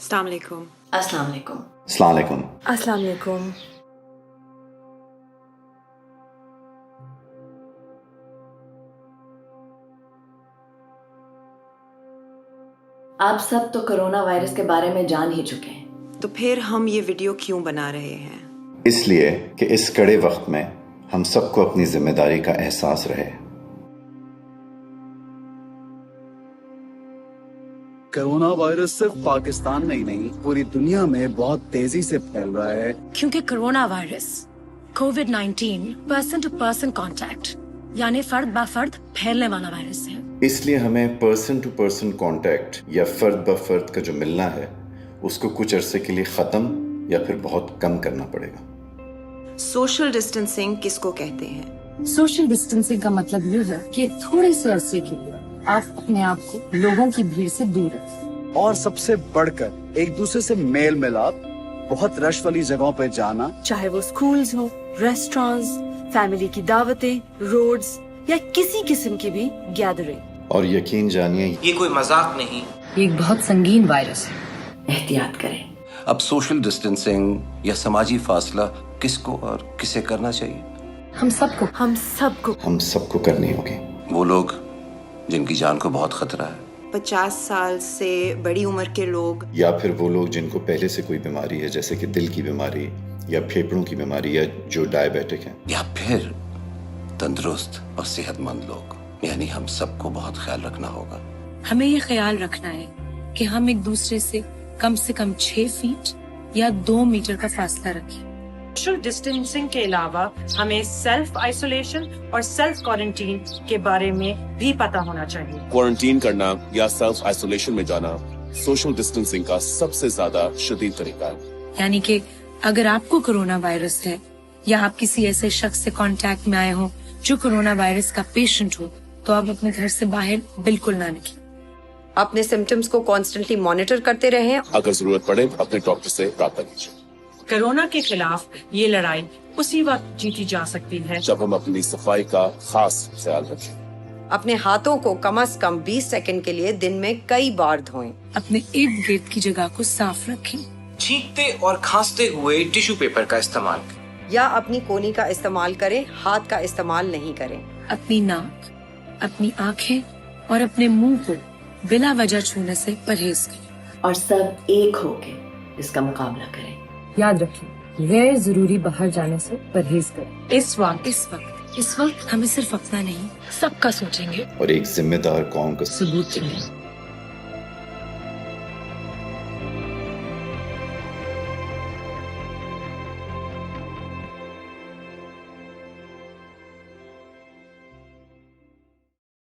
السلام علیکم. السلام علیکم. السلام علیکم. السلام علیکم. آپ سب تو کرونا وائرس کے بارے میں جان ہی چکے ہیں. تو پھر ہم یہ ویڈیو کیوں بنا رہے ہیں؟ اس لیے کہ اس کڑے وقت میں ہم سب کو اپنی ذمہ داری کا احساس رہے. کرونا وائرس صرف پاکستان میں ہی نہیں پوری دنیا میں بہت تیزی سے پھیل رہا ہے. کیونکہ کرونا وائرس کووڈ-19 پرسن ٹو پرسن کانٹیکٹ یعنی فرد با فرد پھیلنے والا وائرس ہے. اس لیے ہمیں پرسن ٹو پرسن کانٹیکٹ یا فرد بہ فرد کا جو ملنا ہے اس کو کچھ عرصے کے لیے ختم یا پھر بہت کم کرنا پڑے گا. سوشل ڈسٹینسنگ کس کو کہتے ہیں؟ سوشل ڈسٹینسنگ کا مطلب یہ ہے کہ تھوڑے سے عرصے کے لیے آپ اپنے آپ کو لوگوں کی بھیڑ سے دور رکھیں. اور سب سے بڑھ کر ایک دوسرے سے میل ملاپ، بہت رش والی جگہوں پہ جانا، چاہے وہ سکولز ہو، ریسٹورانٹس، فیملی کی دعوتیں، روڈز یا کسی قسم کی بھی گیدرنگ. اور یقین جانیے یہ کوئی مذاق نہیں. یہ ایک بہت سنگین وائرس ہے. احتیاط کریں. اب سوشل ڈسٹینسنگ یا سماجی فاصلہ کس کو اور کسے کرنا چاہیے؟ ہم سب کو کرنی ہوگی. وہ لوگ جن کی جان کو بہت خطرہ ہے، 50 سال سے بڑی عمر کے لوگ، یا پھر وہ لوگ جن کو پہلے سے کوئی بیماری ہے جیسے کہ دل کی بیماری یا پھیپھڑوں کی بیماری یا جو ڈائبیٹک ہیں، یا پھر تندرست اور صحت مند لوگ. یعنی ہم سب کو بہت خیال رکھنا ہوگا. ہمیں یہ خیال رکھنا ہے کہ ہم ایک دوسرے سے کم 6 فیٹ یا 2 میٹر کا فاصلہ رکھیں. سوشل ڈسٹینسنگ کے علاوہ ہمیں سیلف آئسولیشن اور سیلف کوارنٹین کے بارے میں بھی پتہ ہونا چاہیے. کوارنٹین کرنا یا سیلف آئسولیشن میں جانا سوشل ڈسٹینسنگ کا سب سے زیادہ شدید طریقہ ہے. یعنی کہ اگر آپ کو کرونا وائرس ہے یا آپ کسی ایسے شخص سے کانٹیکٹ میں آئے ہوں جو کرونا وائرس کا پیشنٹ ہو تو آپ اپنے گھر سے باہر بالکل نہ نکلیں. اپنے سمٹمز کو کانسٹنٹلی مانیٹر کرتے رہیں. اگر ضرورت پڑے اپنے ڈاکٹر سے رابطہ کیجیے. کرونا کے خلاف یہ لڑائی اسی وقت جیتی جا سکتی ہے جب ہم اپنی صفائی کا خاص خیال رکھیں. اپنے ہاتھوں کو کم از کم 20 سیکنڈ کے لیے دن میں کئی بار دھوئیں. اپنے ارد گرد کی جگہ کو صاف رکھیں. چھینکتے اور کھانستے ہوئے ٹیشو پیپر کا استعمال کریں. یا اپنی کونی کا استعمال کریں، ہاتھ کا استعمال نہیں کریں. اپنی ناک، اپنی آنکھیں اور اپنے منہ کو بلا وجہ چھونے سے پرہیز کریں. اور سب ایک ہو کے اس کا مقابلہ کریں. یاد رکھیں غیر ضروری باہر جانے سے پرہیز کریں. اس وقت ہمیں صرف اپنا نہیں سب کا سوچیں گے اور ایک ذمہ دار قوم کا ثبوت دیں گے.